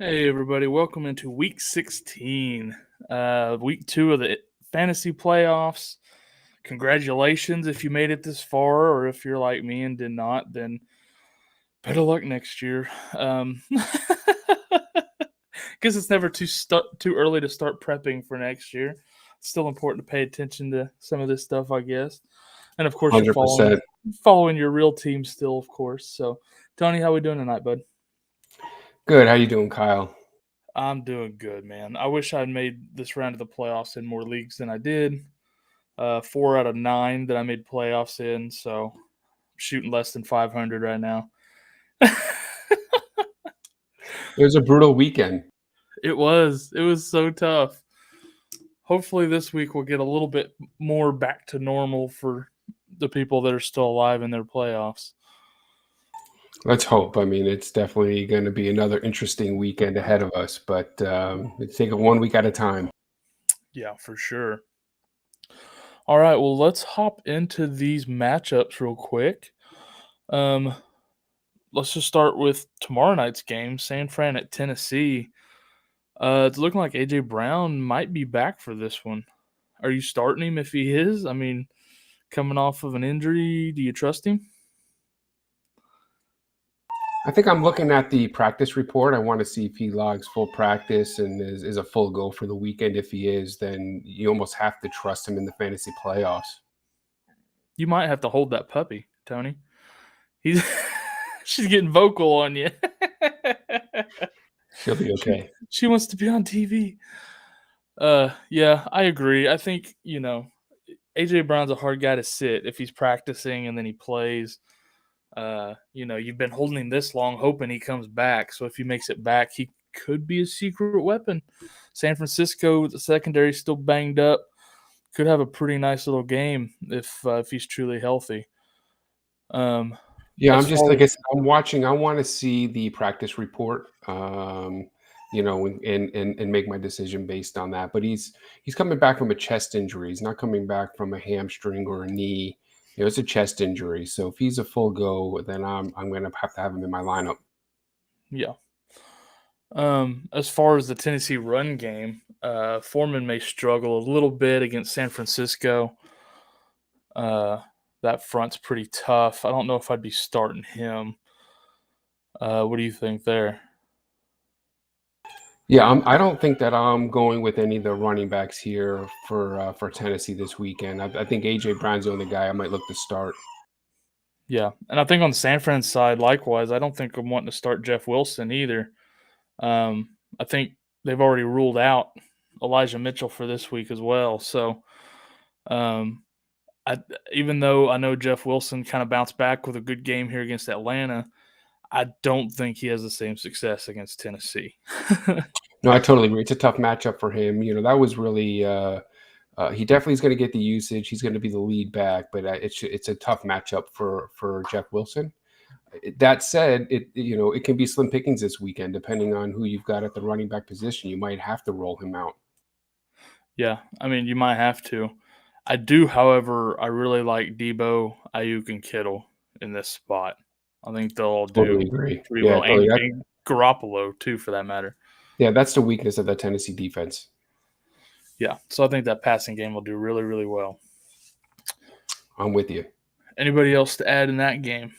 Hey everybody, welcome into week 16, week 2 of the fantasy playoffs. Congratulations if you made it this far, or if you're like me and did not, then better luck next year. Guess it's never too early to start prepping for next year. It's still important to pay attention to some of this stuff, I guess. And of course, you're 100%. following your real team still, of course. So, Tony, how we doing tonight, bud? Good. How you doing, Kyle? I'm doing good, man. I wish I'd made this round of the playoffs in more leagues than I did. 4 out of 9 that I made playoffs in, so I'm shooting less than 500 right now. It was a brutal weekend. It was so tough. Hopefully this week we'll get a little bit more back to normal for the people that are still alive in their playoffs. Let's hope. I mean, it's definitely going to be another interesting weekend ahead of us, but let's take it one week at a time. Yeah, for sure. All right, well, let's hop into these matchups real quick. Let's just start with tomorrow night's game, San Fran at Tennessee. It's looking like A.J. Brown might be back for this one. Are you starting him if he is? I mean, coming off of an injury, do you trust him? I think I'm looking at the practice report. I want to see if he logs full practice and is a full go for the weekend. If he is, then you almost have to trust him in the fantasy playoffs. You might have to hold that puppy, Tony. He's she's getting vocal on you. She'll be okay. She wants to be on TV. Yeah, I agree. I think, AJ Brown's a hard guy to sit if he's practicing and then he plays. You've been holding him this long, hoping he comes back. So if he makes it back, he could be a secret weapon. San Francisco, the secondary still banged up, could have a pretty nice little game if he's truly healthy. Yeah, I'm just like I said, I'm watching. I want to see the practice report, and make my decision based on that. But he's coming back from a chest injury. He's not coming back from a hamstring or a knee. It's a chest injury. So if he's a full go, then I'm going to have him in my lineup. Yeah. As far as the Tennessee run game, Foreman may struggle a little bit against San Francisco. That front's pretty tough. I don't know if I'd be starting him. What do you think there? Yeah, I don't think that I'm going with any of the running backs here for Tennessee this weekend. I think AJ Brown's the only guy I might look to start. Yeah, and I think on San Fran's side, likewise, I don't think I'm wanting to start Jeff Wilson either. I think they've already ruled out Elijah Mitchell for this week as well. So, even though I know Jeff Wilson kind of bounced back with a good game here against Atlanta, I don't think he has the same success against Tennessee. No, I totally agree. It's a tough matchup for him. That was really he definitely is going to get the usage. He's going to be the lead back, but it's a tough matchup for Jeff Wilson. That said, it can be slim pickings this weekend depending on who you've got at the running back position. You might have to roll him out. Yeah, I mean, you might have to. I do, however, I really like Debo, Ayuk, and Kittle in this spot. I think they'll all do Totally agree. pretty Yeah, well, and Garoppolo too, for that matter. Yeah, that's the weakness of the Tennessee defense. Yeah, so I think that passing game will do really, really well. I'm with you. Anybody else to add in that game?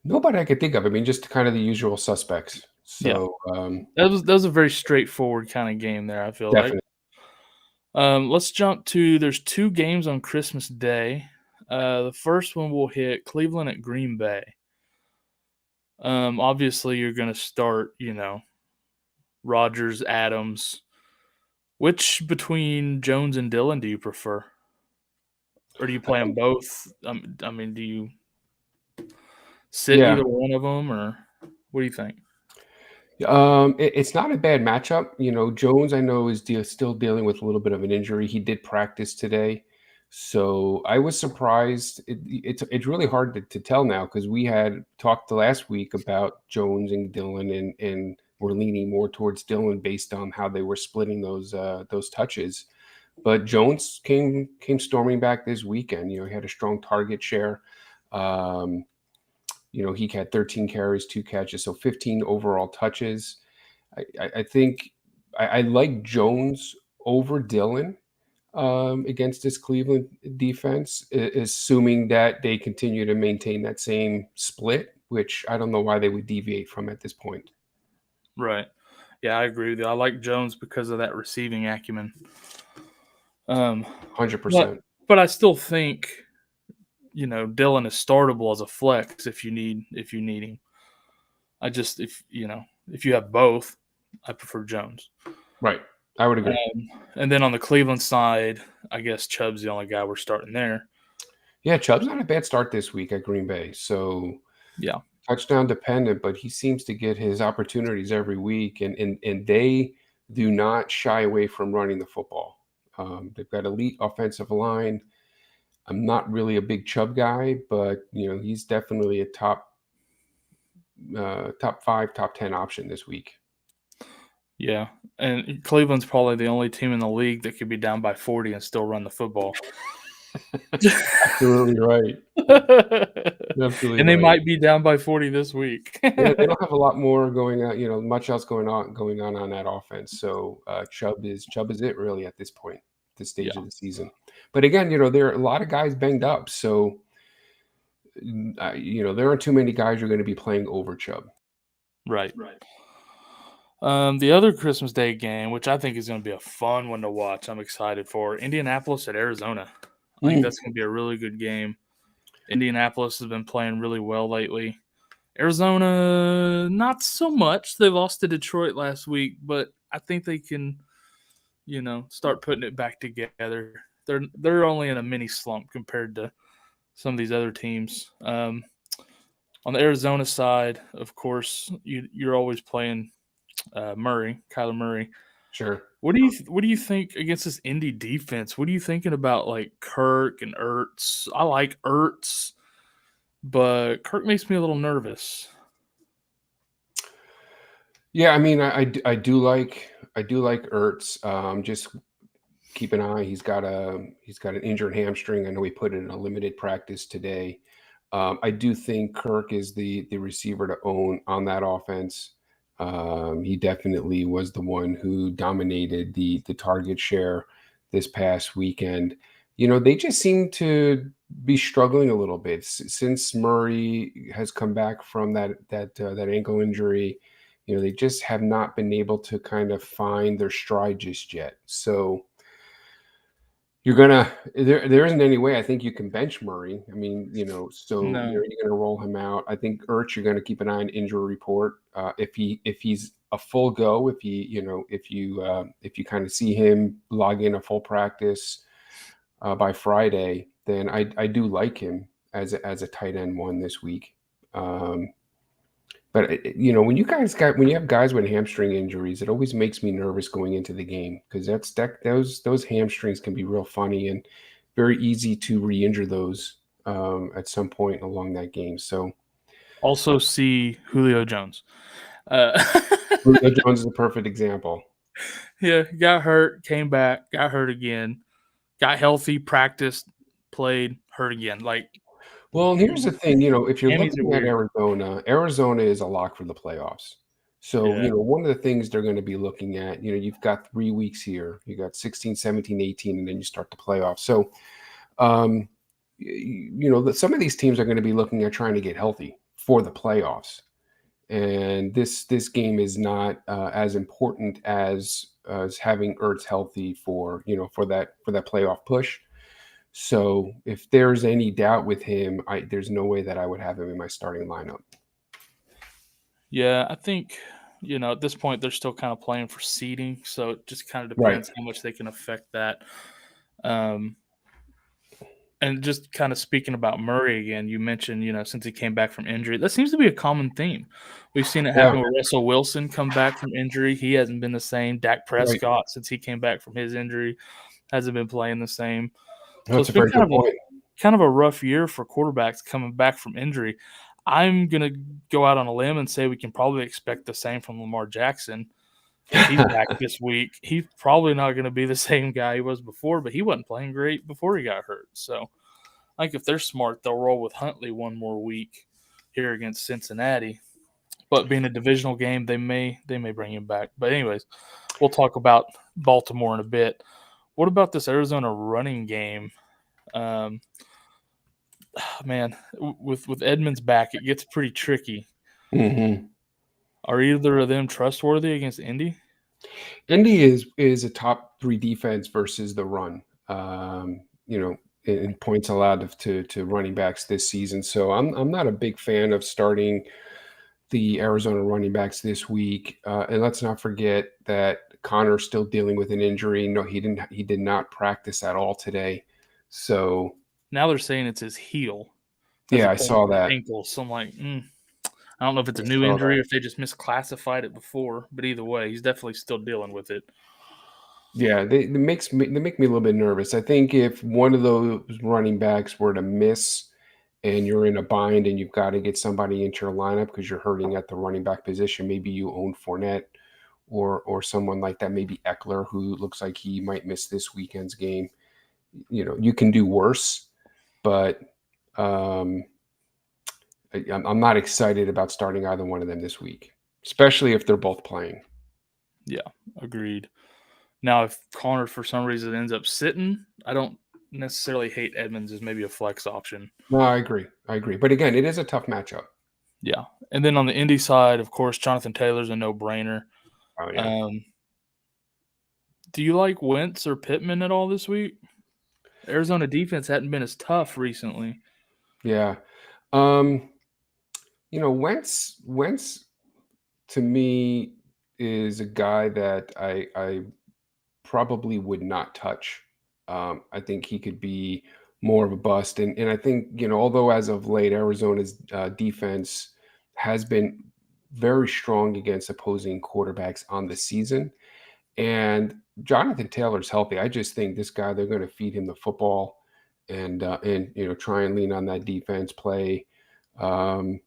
Nobody I could think of. I mean, just kind of the usual suspects. So that was a very straightforward kind of game there, I feel definitely. like. Let's jump to there's 2 games on Christmas Day. The first one will hit Cleveland at Green Bay. Obviously you're going to start, Rodgers, Adams. Which between Jones and Dillon do you prefer? Or do you play them both? I mean, do you sit either one of them, or what do you think? It's not a bad matchup. Jones, I know, is still dealing with a little bit of an injury. He did practice today, so I was surprised. It's really hard to tell now because we had talked last week about Jones and Dillon, and we're leaning more towards Dillon based on how they were splitting those touches. But Jones came storming back this weekend. He had a strong target share. He had 13 carries, 2 catches, so 15 overall touches. I think I like Jones over Dillon against this Cleveland defense, assuming that they continue to maintain that same split, which I don't know why they would deviate from at this point. Right. Yeah, I agree with you. I like Jones because of that receiving acumen. But 100%. but I still think Dillon is startable as a flex if you need him. If you have both, I prefer Jones. Right. I would agree. And then on the Cleveland side, I guess Chubb's the only guy we're starting there. Yeah, Chubb's not a bad start this week at Green Bay. So Yeah. touchdown dependent, but he seems to get his opportunities every week, and they do not shy away from running the football. They've got elite offensive line. I'm not really a big Chubb guy, but he's definitely a top 5, top 10 option this week. Yeah, and Cleveland's probably the only team in the league that could be down by 40 and still run the football. Absolutely right. Absolutely And they right. might be down by 40 this week. Yeah, they don't have a lot more going on, much else going on that offense. So Chubb is it really at this point, this stage of the season. But again, there are a lot of guys banged up, so there aren't too many guys who are going to be playing over Chubb. Right. The other Christmas Day game, which I think is going to be a fun one to watch, I'm excited for, Indianapolis at Arizona. I think that's going to be a really good game. Indianapolis has been playing really well lately. Arizona, not so much. They lost to Detroit last week, but I think they can, start putting it back together. They're only in a mini slump compared to some of these other teams. On the Arizona side, of course, you're always playing Kyler Murray. Sure. What do you think against this Indy defense? What are you thinking about like Kirk and Ertz? I like Ertz, but Kirk makes me a little nervous. Yeah, I mean, I do like Ertz. Just keep an eye. He's got an injured hamstring. I know he put in a limited practice today. I do think Kirk is the receiver to own on that offense. He definitely was the one who dominated the target share this past weekend. They just seem to be struggling a little bit since Murray has come back from that ankle injury. They just have not been able to kind of find their stride just yet. So there isn't any way I think you can bench Murray. I mean, so No. you're going to roll him out. I think Ertz, you're going to keep an eye on injury report. If he's a full go, if you kind of see him log in a full practice by Friday, then I do like him as a tight end one this week. But when you have guys with hamstring injuries, it always makes me nervous going into the game because those hamstrings can be real funny and very easy to re-injure those at some point along that game. So also see Julio Jones. Julio Jones is a perfect example. Yeah, got hurt, came back, got hurt again, got healthy, practiced, played, hurt again. Well, here's the thing, if you're hammies are looking at weird. Arizona is a lock for the playoffs. So, Yeah. one of the things they're going to be looking at, you've got 3 weeks here. You got 16, 17, 18, and then you start the playoffs. So, some of these teams are going to be looking at trying to get healthy for the playoffs. And this game is not as important as having Ertz healthy for that playoff push. So if there's any doubt with him, there's no way that I would have him in my starting lineup. Yeah, I think, at this point they're still kind of playing for seeding, so it just kind of depends how much they can affect that. And just kind of speaking about Murray again, you mentioned, since he came back from injury, that seems to be a common theme. We've seen it happen with Russell Wilson come back from injury. He hasn't been the same. Dak Prescott, since he came back from his injury, hasn't been playing the same. So That's it's been kind of a rough year for quarterbacks coming back from injury. I'm going to go out on a limb and say we can probably expect the same from Lamar Jackson. If he's back this week, he's probably not going to be the same guy he was before, but he wasn't playing great before he got hurt. So I think if they're smart, they'll roll with Huntley one more week here against Cincinnati. But being a divisional game, they may bring him back. But anyways, we'll talk about Baltimore in a bit. What about this Arizona running game? Man, with Edmonds back, it gets pretty tricky. Mm-hmm. Are either of them trustworthy against Indy? Indy is a top 3 defense versus the run. In points allowed to running backs this season. So I'm not a big fan of starting the Arizona running backs this week. And let's not forget that Connor's still dealing with an injury. No, he did not practice at all today. So Now they're saying it's his heel as yeah, I opposed saw to that. ankle. So I'm like, I don't know if it's a I new saw injury that. or if they just misclassified it before. But either way, he's definitely still dealing with it. Yeah, they make me a little bit nervous. I think if one of those running backs were to miss and you're in a bind and you've got to get somebody into your lineup because you're hurting at the running back position, maybe you own Fournette or someone like that, maybe Eckler, who looks like he might miss this weekend's game. You can do worse, but um, I'm not excited about starting either one of them this week, especially if they're both playing. Yeah, agreed. Now, if Connor for some reason ends up sitting, I don't necessarily hate Edmonds as maybe a flex option. No, I agree. But again, it is a tough matchup. Yeah, and then on the Indy side, of course, Jonathan Taylor's a no-brainer. Oh yeah. Um, do you like Wentz or Pittman at all this week? Arizona defense hadn't been as tough recently. Yeah. Wentz to me is a guy that I probably would not touch. I think he could be more of a bust. And I think, although as of late, Arizona's defense has been very strong against opposing quarterbacks on the season. And Jonathan Taylor's healthy. I just think this guy, they're going to feed him the football and try and lean on that defense play, um,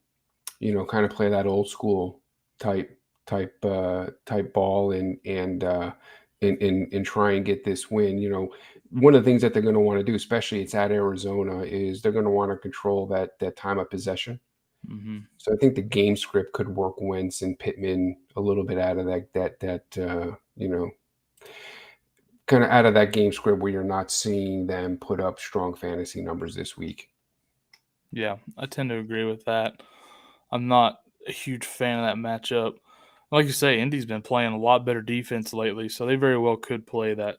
kind of play that old school type type ball and try and get this win. One of the things that they're going to want to do, especially it's at Arizona, is they're going to want to control that time of possession. Mm-hmm. So I think the game script could work Wentz and Pittman a little bit out of kind of out of that game script where you're not seeing them put up strong fantasy numbers this week. Yeah, I tend to agree with that. I'm not a huge fan of that matchup. Like you say, Indy's been playing a lot better defense lately, so they very well could play that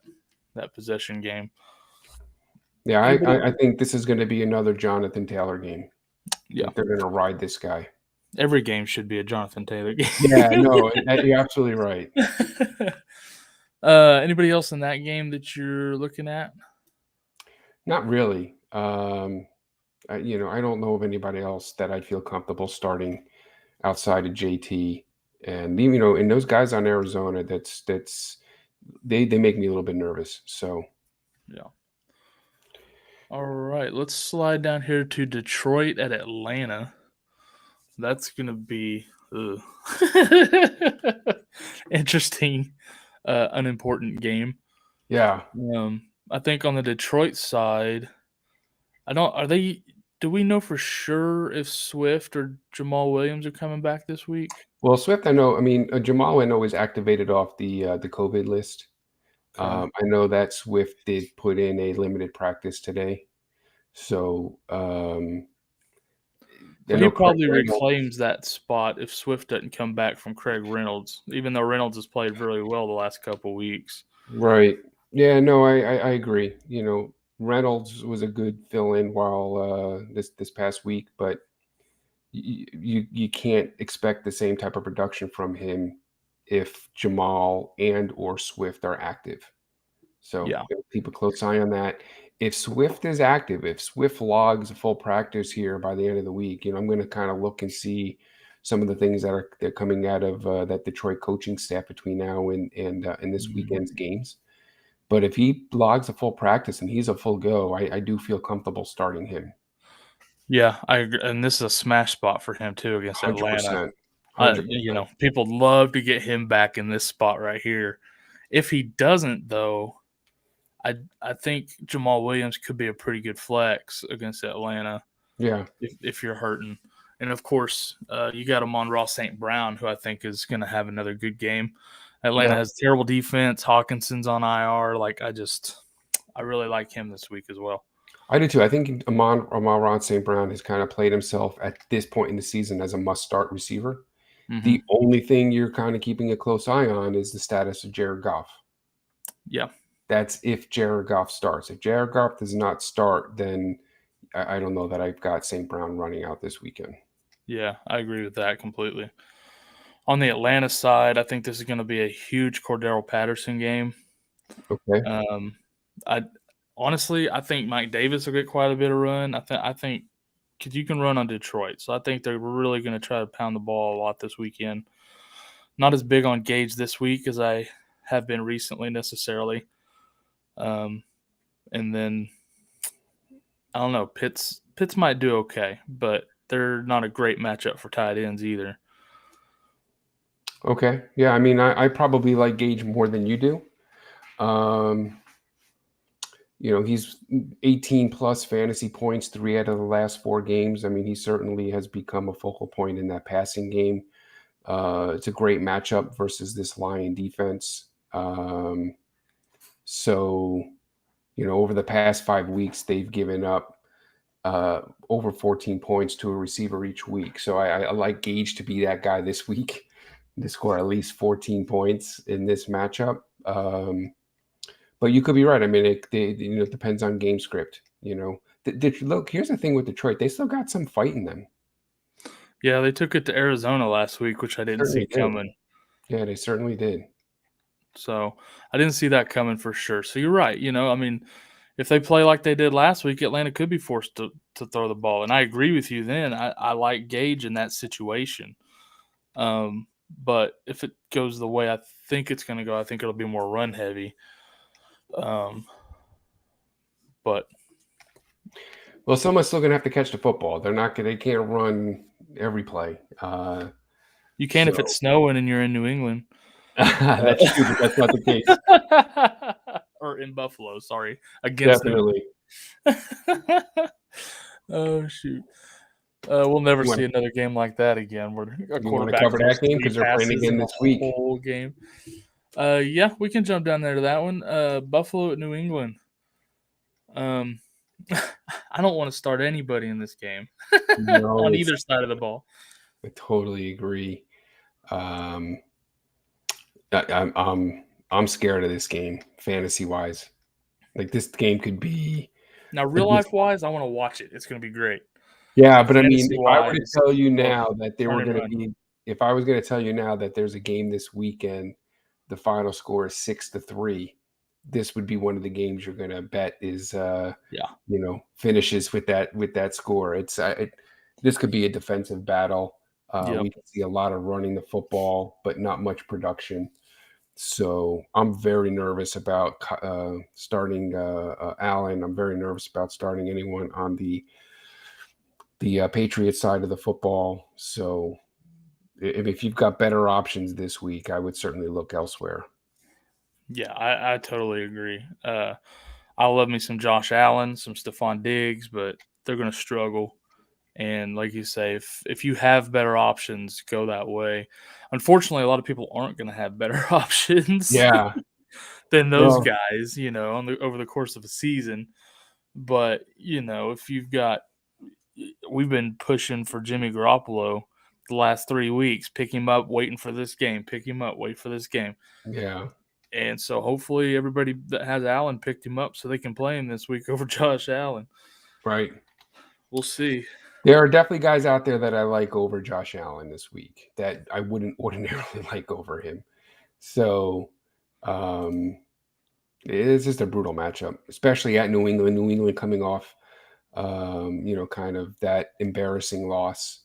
possession game. Yeah, Anybody? I think this is going to be another Jonathan Taylor game. I Yeah, think they're going to ride this guy. every game should be a Jonathan Taylor game. Yeah, no, you're absolutely right. Anybody else in that game that you're looking at? Not really. I don't know of anybody else that I'd feel comfortable starting outside of JT. And and those guys on Arizona, they make me a little bit nervous. So Yeah. All right, let's slide down here to Detroit at Atlanta. That's gonna be interesting, unimportant game. yeah. I think on the Detroit side, I don't. Are they? Do we know for sure if Swift or Jamal Williams are coming back this week? Well, Swift, I know. I mean, Jamal, I know is activated off the COVID list. Okay. I know that Swift did put in a limited practice today. So I So he know Craig probably Reynolds. reclaims that spot if Swift doesn't come back from Craig Reynolds, even though Reynolds has played really well the last couple weeks. Right. Yeah, no, I agree. Reynolds was a good fill-in while this past week, but you can't expect the same type of production from him if Jamal and or Swift are active. So Yeah. keep a close eye on that. If Swift is active, if Swift logs a full practice here by the end of the week, I'm going to kind of look and see some of the things they're coming out of that Detroit coaching staff between now and this Mhm. weekend's games. But if he logs a full practice and he's a full go, I do feel comfortable starting him. Yeah, I agree, and this is a smash spot for him too against Atlanta. 100%. 100%. People love to get him back in this spot right here. If he doesn't, though, I think Jamal Williams could be a pretty good flex against Atlanta Yeah. if you're hurting. And of course, you got Amon-Ra St. Brown, who I think is going to have another good game. Atlanta Yeah, has terrible defense. Hawkinson's on IR. I really like him this week as well. I do too. I think Amon-Ra St. Brown has kind of played himself at this point in the season as a must-start receiver. Mm-hmm. The only thing you're kind of keeping a close eye on is the status of Jared Goff. Yeah. That's if Jared Goff starts. If Jared Goff does not start, then I don't know that I've got St. Brown running out this weekend. Yeah, I agree with that completely. On the Atlanta side, I think this is going to be a huge Cordero Patterson game. Okay. I honestly, I think Mike Davis will get quite a bit of run. I think because you can run on Detroit, so I think they're really going to try to pound the ball a lot this weekend. Not as big on Gage this week as I have been recently necessarily. And then I don't know, Pitts might do okay, but they're not a great matchup for tight ends either. Okay. Yeah, I mean, I probably like Gage more than you do. He's 18 plus fantasy points 3 out of the last 4 games. I mean, he certainly has become a focal point in that passing game. It's a great matchup versus this Lion defense. So, over the past 5 weeks, they've given up over 14 points to a receiver each week. So I like Gage to be that guy this week to score at least 14 points in this matchup. But you could be right. I mean, it depends on game script. Look, here's the thing with Detroit. They still got some fight in them. Yeah, they took it to Arizona last week, which I didn't see coming. Yeah, they certainly did. So I didn't see that coming for sure. So you're right. I mean, if they play like they did last week, Atlanta could be forced to throw the ball. And I agree with you then. I like Gage in that situation. But if it goes the way I think it's going to go, I think it'll be more run heavy. But someone's still going to have to catch the football. They can't run every play. You can if it's snowing and you're in New England. That's true, but that's not the case. Or in Buffalo, sorry. Against Definitely. Oh, shoot. We'll never see another game like that again. Where a You want to quarterback cover that game because they're playing again this week. Whole game. Yeah, we can jump down there to that one. Buffalo at New England. I don't want to start anybody in this game on either side of the ball. I totally agree. I'm scared of this game, fantasy wise. Like this game could be. Now, real life wise, I want to watch it. It's going to be great. Yeah, but I mean, if I were to tell you now that there were going to be, if I was going to tell you now that there's a game this weekend, the final score is 6-3. This would be one of the games you're going to bet is, finishes with that score. This could be a defensive battle. We can see a lot of running the football, but not much production. So I'm very nervous about starting Allen. I'm very nervous about starting anyone on the Patriots side of the football. So if you've got better options this week, I would certainly look elsewhere. Yeah, I totally agree. I love me some Josh Allen, some Stephon Diggs, but they're going to struggle. And like you say, if you have better options, go that way. Unfortunately, a lot of people aren't going to have better options than those guys, over the course of a season. But, if you've got – we've been pushing for Jimmy Garoppolo the last 3 weeks. Pick him up, waiting for this game. Pick him up, wait for this game. Yeah. And so hopefully everybody that has Allen picked him up so they can play him this week over Josh Allen. Right. We'll see. There are definitely guys out there that I like over Josh Allen this week that I wouldn't ordinarily like over him. So it's just a brutal matchup, especially at New England. New England coming off, kind of that embarrassing loss.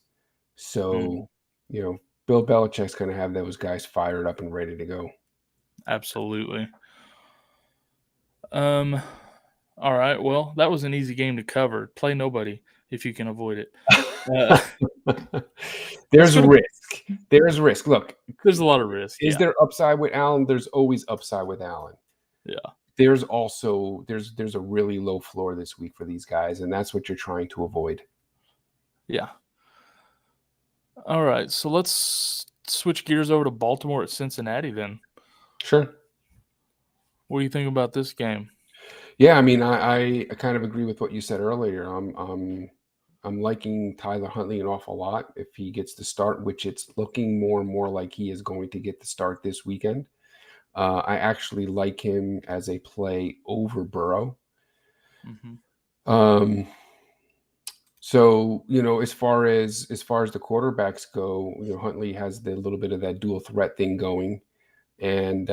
So, Bill Belichick's going to have those guys fired up and ready to go. Absolutely. All right. Well, that was an easy game to cover. Play nobody if you can avoid it. There's risk. There's risk. Look, there's a lot of risk. Is there upside with Allen? There's always upside with Allen. Yeah. There's also there's a really low floor this week for these guys, and that's what you're trying to avoid. Yeah. All right, so let's switch gears over to Baltimore at Cincinnati then. Sure. What do you think about this game? Yeah, I mean, I kind of agree with what you said earlier. I'm liking Tyler Huntley an awful lot if he gets the start, which it's looking more and more like he is going to get the start this weekend. I actually like him as a play over Burrow. Mm-hmm. Um, so as far as the quarterbacks go, Huntley has the little bit of that dual threat thing going, and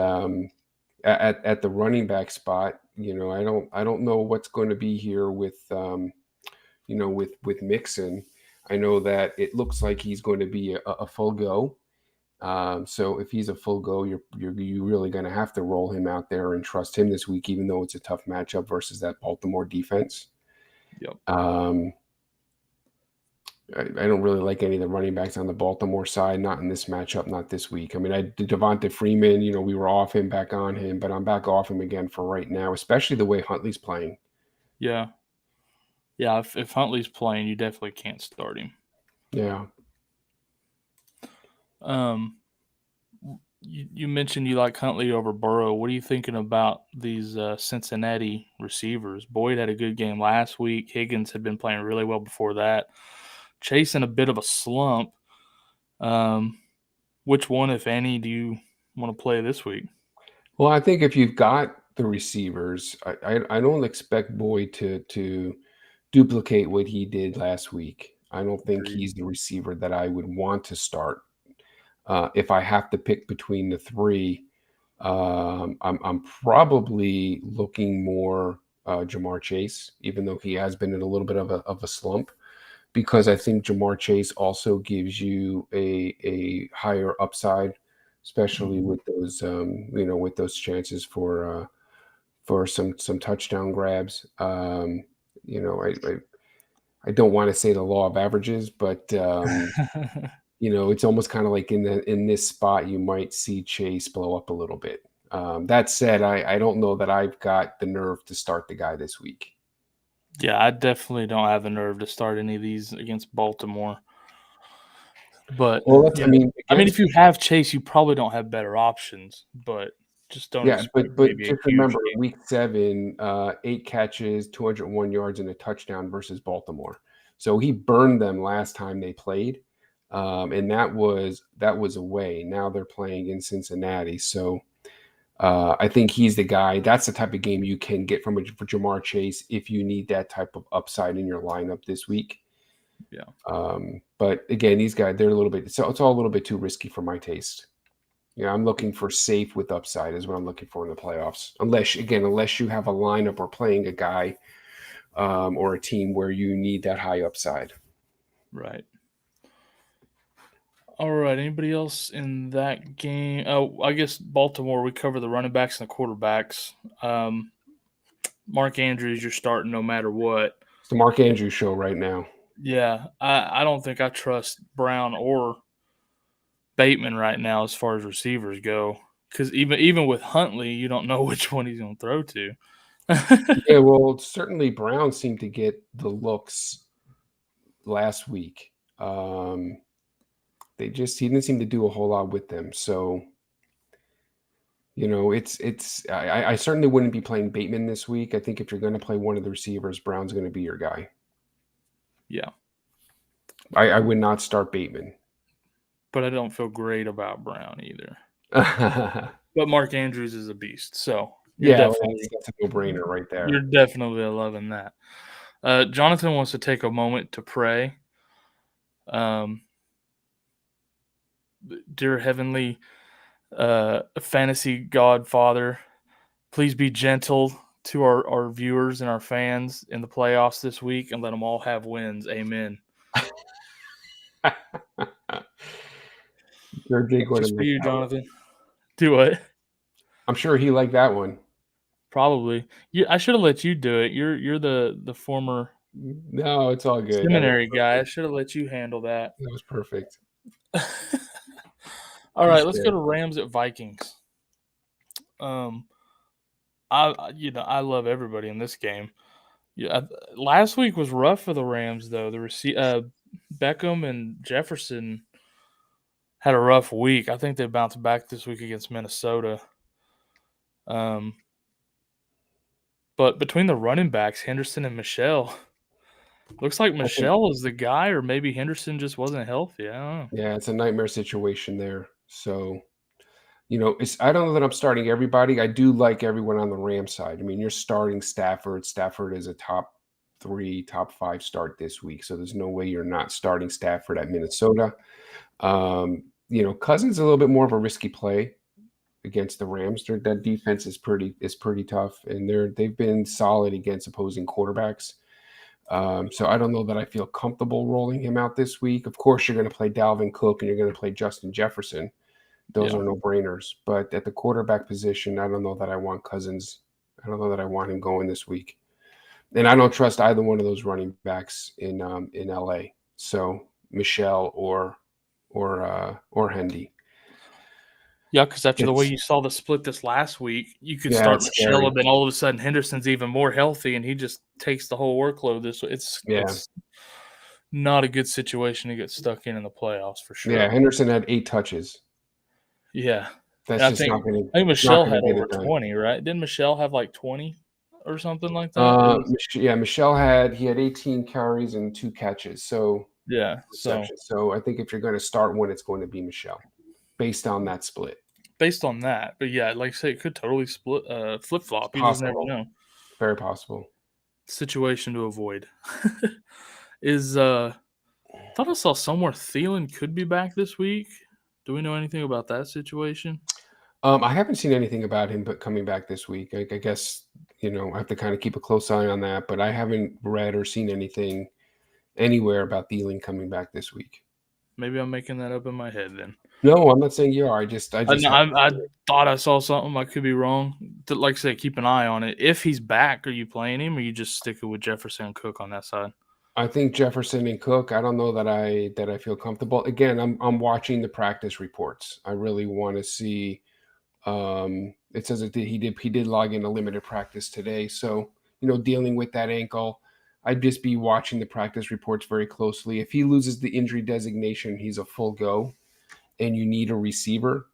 at the running back spot, I don't know what's going to be here with Mixon. I know that it looks like he's going to be a full go. So if he's a full go, you're really going to have to roll him out there and trust him this week, even though it's a tough matchup versus that Baltimore defense. Yep. Um, I don't really like any of the running backs on the Baltimore side, not in this matchup, not this week. I mean, I did Devonta Freeman, we were off him, back on him, but I'm back off him again for right now, especially the way Huntley's playing. Yeah. Yeah, if Huntley's playing, you definitely can't start him. Yeah. You mentioned you like Huntley over Burrow. What are you thinking about these Cincinnati receivers? Boyd had a good game last week. Higgins had been playing really well before that. Chasing a bit of a slump. Which one, if any, do you want to play this week? Well, I think if you've got the receivers, I don't expect Boyd to duplicate what he did last week. I don't think Agreed. he's the receiver that I would want to start. If I have to pick between the three, I'm probably looking more Jamar Chase, even though he has been in a little bit of a slump, because I think Jamar Chase also gives you a higher upside, especially Mhm. with those chances for some touchdown grabs. You know, I don't want to say the law of averages, but it's almost kind of like in this spot, you might see Chase blow up a little bit. That said, I don't know that I've got the nerve to start the guy this week. Yeah, I definitely don't have the nerve to start any of these against Baltimore. But Well, I mean, if against you have Chase, you probably don't have better options. But just don't yeah, expect but maybe a just huge remember, game. week 7, 8 catches, 201 yards, and a touchdown versus Baltimore. So he burned them last time they played, and that was away. Now they're playing in Cincinnati, so I think he's the guy. That's the type of game you can get for Jamar Chase if you need that type of upside in your lineup this week. Yeah, But again, these guys, they're a little bit, so it's all a little bit too risky for my taste. Yeah, I'm looking for safe with upside is what I'm looking for in the playoffs. Unless you have a lineup or playing a guy or a team where you need that high upside. right. All right. Anybody else in that game? Oh, I guess Baltimore. We cover the running backs and the quarterbacks. Mark Andrews, you're starting no matter what. It's the Mark Andrews show right now. Yeah, I don't think I trust Brown or Bateman right now as far as receivers go. Because even with Huntley, you don't know which one he's going to throw to. Yeah, well, certainly Brown seemed to get the looks last week. He didn't seem to do a whole lot with them. So, I certainly wouldn't be playing Bateman this week. I think if you're going to play one of the receivers, Brown's going to be your guy. Yeah, I would not start Bateman. but I don't feel great about Brown either. Yeah, But Mark Andrews is a beast, so well, that's a no-brainer right you're there. definitely loving that. Jonathan wants to take a moment to pray. Um, dear Heavenly Fantasy Godfather, please be gentle to our viewers and our fans in the playoffs this week and let them all have wins. Amen. You're a big That's one just in for that you, one. Jonathan. Do it. I'm sure he liked that one. Probably. I should have let you do it. You're the former No, it's all good. That was seminary guy. I perfect. should have let you handle that. That was perfect. All You right, let's go should. to Rams at Vikings. Um, I love everybody in this game. Yeah, last week was rough for the Rams though. Beckham and Jefferson. had a rough week. I think they bounced back this week against Minnesota. But between the running backs, Henderson and Michelle, looks like I think, Michelle is the guy, or maybe Henderson just wasn't healthy. I don't know. yeah, it's a nightmare situation there. So, I don't know that I'm starting everybody. I do like everyone on the Rams side. I mean, you're starting Stafford. Stafford is a top 3, top 5 start this week, so there's no way you're not starting Stafford at Minnesota. Cousins is a little bit more of a risky play against the Rams. That defense is pretty tough, and they've been solid against opposing quarterbacks. So I don't know that I feel comfortable rolling him out this week. Of course, you're going to play Dalvin Cook and you're going to play Justin Jefferson. Those Yeah. are no-brainers. But at the quarterback position, I don't know that I want Cousins. I don't know that I want him going this week. And I don't trust either one of those running backs in LA. So Michelle or Hendy. Yeah, because after the way It's you saw the split this last week, you could Yeah, start it's Michelle, scary. and then all of a sudden Henderson's even more healthy, and he just takes the whole workload. Yeah. It's not a good situation to get stuck in the playoffs for Yeah, sure. Henderson had 8 touches. Yeah, and That's I just think not Michelle gonna had get over it done. 20, right? Didn't Michelle have like 20 or something like that? It was Michelle had 18 carries and 2 catches, so yeah. So receptions. So I think if you're gonna start one, it's going to be Michelle based on that split. based on that, but yeah, like I say, it could totally flip It's flop. You just never possible. know. Very possible. Situation to avoid is thought I saw somewhere Thielen could be back this week. Do we know anything about that situation? I haven't seen anything about him but coming back this week. I guess, I have to kinda keep a close eye on that, but I haven't read or seen anything anywhere about Thielen coming back this week. Maybe I'm making that up in my head then. No, I'm not saying you are. I just haven't I seen it. thought I saw something. I could be wrong. Like I said, keep an eye on it. If he's back, are you playing him, or you just sticking with Jefferson and Cook on that side? I think Jefferson and Cook, I don't know that I feel comfortable. Again, I'm watching the practice reports. I really wanna see, it says that he did log in a limited practice today, so, dealing with that ankle, I'd just be watching the practice reports very closely. If he loses the injury designation, he's a full go, and you need a receiver,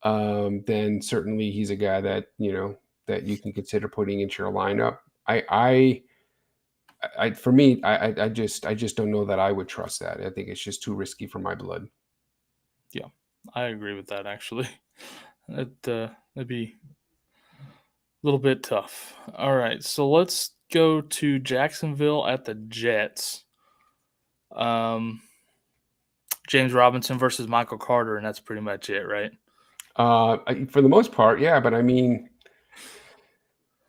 then certainly he's a guy that you can consider putting into your lineup. For me, I just don't know that I would trust that. I think it's just too risky for my blood. Yeah, I agree with that. Actually, that'd be a little bit tough. All right, so let's go to Jacksonville at the Jets. Um, James Robinson versus Michael Carter, and that's pretty much it, right? For the most part, yeah, but I mean,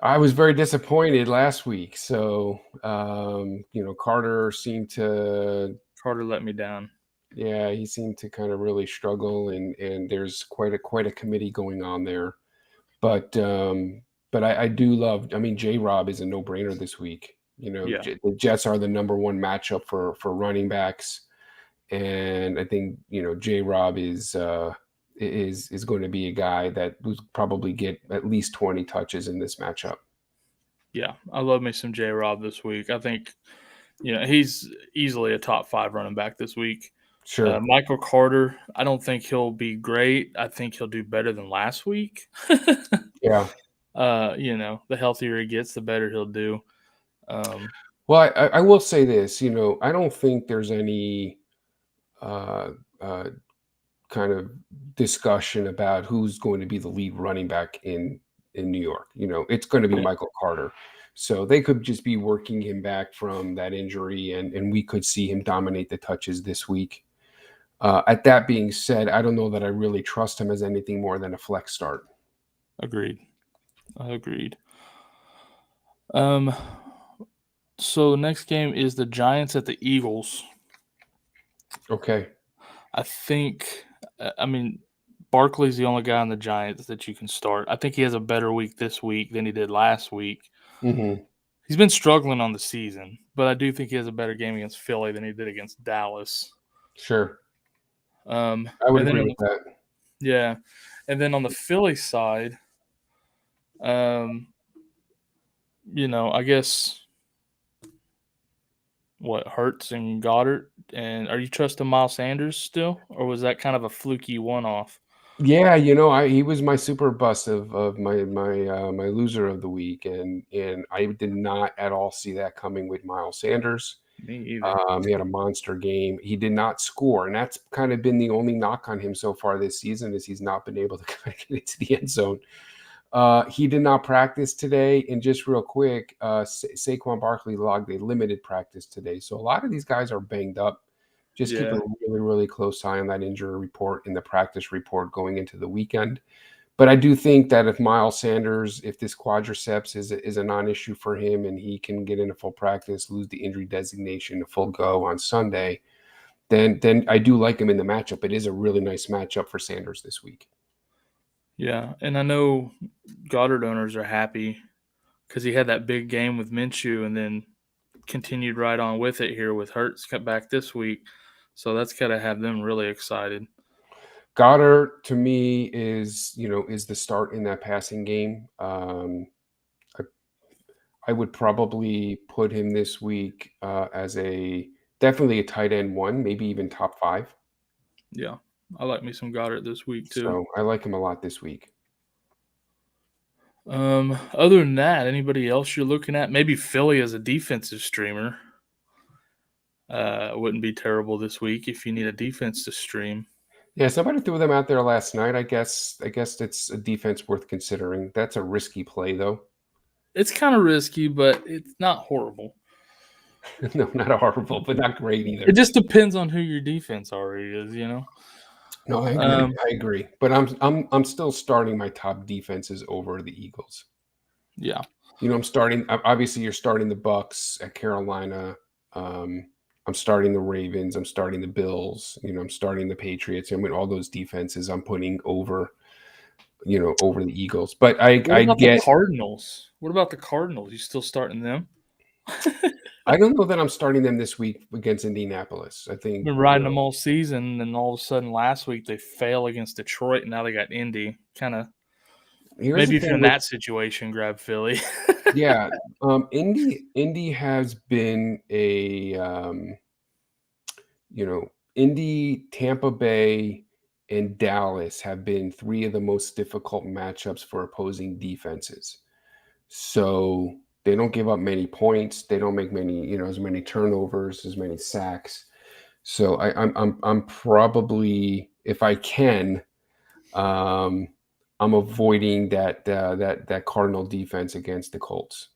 I was very disappointed last week. So, Carter seemed to, Carter let me down. yeah, he seemed to kind of really struggle, and there's quite a committee going on there. But I do love. I mean, J. Rob is a no brainer this week. Yeah, The Jets are the number one matchup for running backs, and I think J. Rob is going to be a guy that will probably get at least 20 touches in this matchup. yeah, I love me some J. Rob this week. I think he's easily a top 5 running back this week. Sure. Michael Carter, I don't think he'll be great. I think he'll do better than last week. Yeah. The healthier he gets, the better he'll do. Well, I will say this. I don't think there's any uh, uh, kind of discussion about who's going to be the lead running back in New York. It's going to be Yeah, Michael Carter. So they could just be working him back from that injury, and we could see him dominate the touches this week. At that being said, I don't know that I really trust him as anything more than a flex start. agreed. Agreed. Um, so the next game is the Giants at the Eagles. Okay. I think, I mean, Barkley's the only guy on the Giants that you can start. I think he has a better week this week than he did last week. Hmm. He's been struggling on the season, but I do think he has a better game against Philly than he did against Dallas. Sure. Um, I would and then agree on with the, that. yeah, and then on the Philly side, um, I guess what Hurts and Goddard. And are you trusting Miles Sanders still, or was that kind of a fluky one-off? Yeah, he was my super bust of my loser of the week, and I did not at all see that coming with Miles Sanders. Me either. He had a monster game. He did not score, and that's kind of been the only knock on him so far this season is he's not been able to kind of get into the end zone. He did not practice today, and just real quick, Saquon Barkley logged a limited practice today. So a lot of these guys are banged up. Just keep a Yeah. really, really close eye on that injury report in the practice report going into the weekend. But I do think that if Miles Sanders, if this quadriceps is a non-issue for him and he can get into full practice, lose the injury designation to full go on Sunday, then I do like him in the matchup. It is a really nice matchup for Sanders this week. Yeah, and I know Goddard owners are happy because he had that big game with Minshew and then continued right on with it here with Hurts cut back this week. So that's got to have them really excited. Goddard to me is the start in that passing game. I would probably put him this week as definitely a tight end one, maybe even top 5. Yeah, I like me some Goddard this week too. So I like him a lot this week. Other than that, anybody else you're looking at? Maybe Philly as a defensive streamer. Wouldn't be terrible this week if you need a defense to stream. Yeah, somebody threw them out there last night. I guess it's a defense worth considering. That's a risky play, though. It's kind of risky, but it's not horrible. No, not horrible, but not great either. It just depends on who your defense already is, No, I agree. I agree. But I'm still starting my top defenses over the Eagles. Yeah. I'm starting. Obviously, you're starting the Bucs at Carolina. I'm starting the Ravens. I'm starting the Bills. I'm starting the Patriots. I mean, all those defenses I'm putting over the Eagles. But I What about get the Cardinals? What about the Cardinals? You still starting them? I don't know that I'm starting them this week against Indianapolis. I think Been riding them all season, and all of a sudden last week they fail against Detroit, and now they got Indy. Kind of. Maybe if you're in that situation, grab Philly. Yeah, Indy has been Indy, Tampa Bay, and Dallas have been 3 of the most difficult matchups for opposing defenses. So they don't give up many points. They don't make many, as many turnovers, as many sacks. So I'm probably, if I can, I'm avoiding that Cardinal defense against the Colts.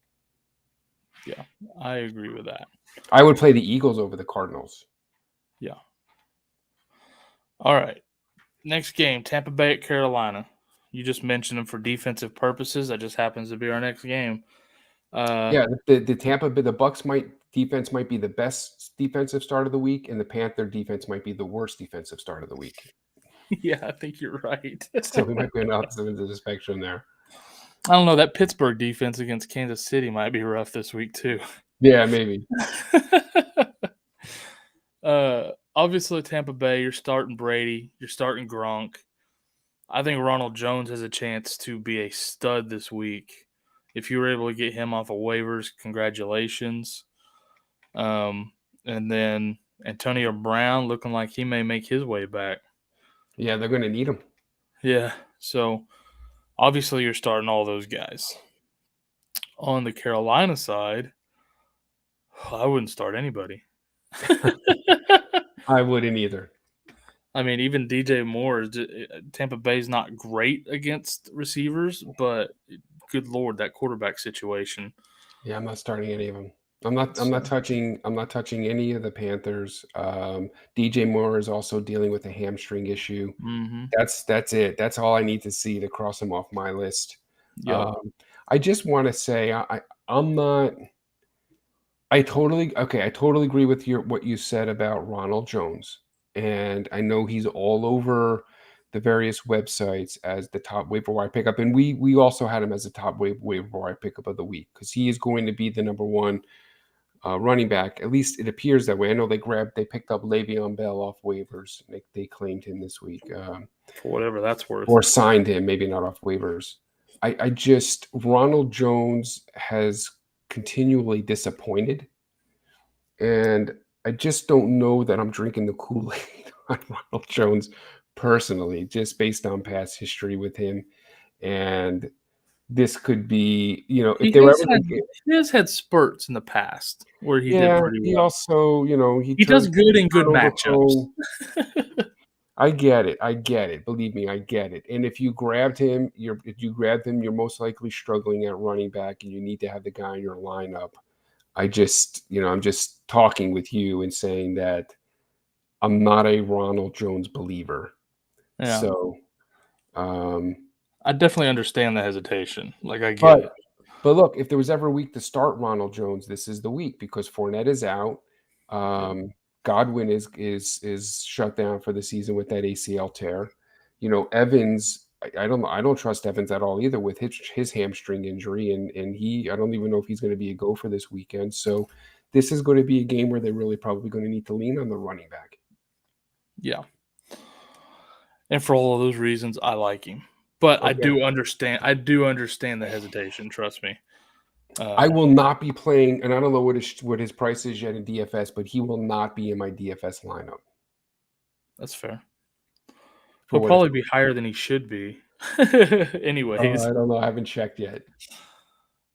Yeah, I agree with that. I would play the Eagles over the Cardinals. Yeah. All right. Next game, Tampa Bay at Carolina. You just mentioned them for defensive purposes. That just happens to be our next game. Yeah, the Tampa Bay, the Bucs defense might be the best defensive start of the week, and the Panther defense might be the worst defensive start of the week. Yeah, I think you're right. So we might be on opposite ends of the spectrum there. I don't know. That Pittsburgh defense against Kansas City might be rough this week too. Yeah, maybe. Obviously, Tampa Bay, you're starting Brady, you're starting Gronk. I think Ronald Jones has a chance to be a stud this week. If you were able to get him off of waivers, congratulations. And then Antonio Brown looking like he may make his way back. Yeah, they're going to need him. Yeah, so obviously you're starting all those guys. On the Carolina side, I wouldn't start anybody. I wouldn't either. I mean, even DJ Moore, Tampa Bay's not great against receivers, but good Lord, that quarterback situation. Yeah, I'm not starting any of them. I'm not touching any of the Panthers. DJ Moore is also dealing with a hamstring issue. Mm-hmm. That's it. That's all I need to see to cross him off my list. Yep. I just want to say I'm not. I totally agree with what you said about Ronald Jones, and I know he's all over the various websites as the top waiver wire pickup, and we also had him as the top waiver wire pickup of the week because he is going to be the number one running back. At least it appears that way. I know they picked up Le'Veon Bell off waivers. They claimed him this week for whatever that's worth, or signed him, maybe not off waivers. I just Ronald Jones has continually disappointed, and I just don't know that I'm drinking the Kool-Aid on Ronald Jones personally, just based on past history with him. And this could be, if they were ever going to He has had spurts in the past where he did yeah, pretty he well. also, he He does good he's in good turnover matchups. prone. I get it. Believe me, I get it. And if you grabbed him, you're most likely struggling at running back, and you need to have the guy in your lineup. I'm just talking with you and saying that I'm not a Ronald Jones believer. Yeah. So, I definitely understand the hesitation. Like, I get but it. but look, if there was ever a week to start Ronald Jones, this is the week because Fournette is out. Yep. Godwin is shut down for the season with that ACL tear. Evans, I don't trust Evans at all either with his hamstring injury, and I don't even know if he's going to be a go for this weekend. So this is going to be a game where they're really probably going to need to lean on the running back. Yeah. And for all of those reasons, I like him. But I Okay. do understand the hesitation, trust me. I will not be playing, and I don't know what his price is yet in DFS, but he will not be in my DFS lineup. That's fair. For He'll what it's probably be higher than he should be. Anyways. I don't know. I haven't checked yet.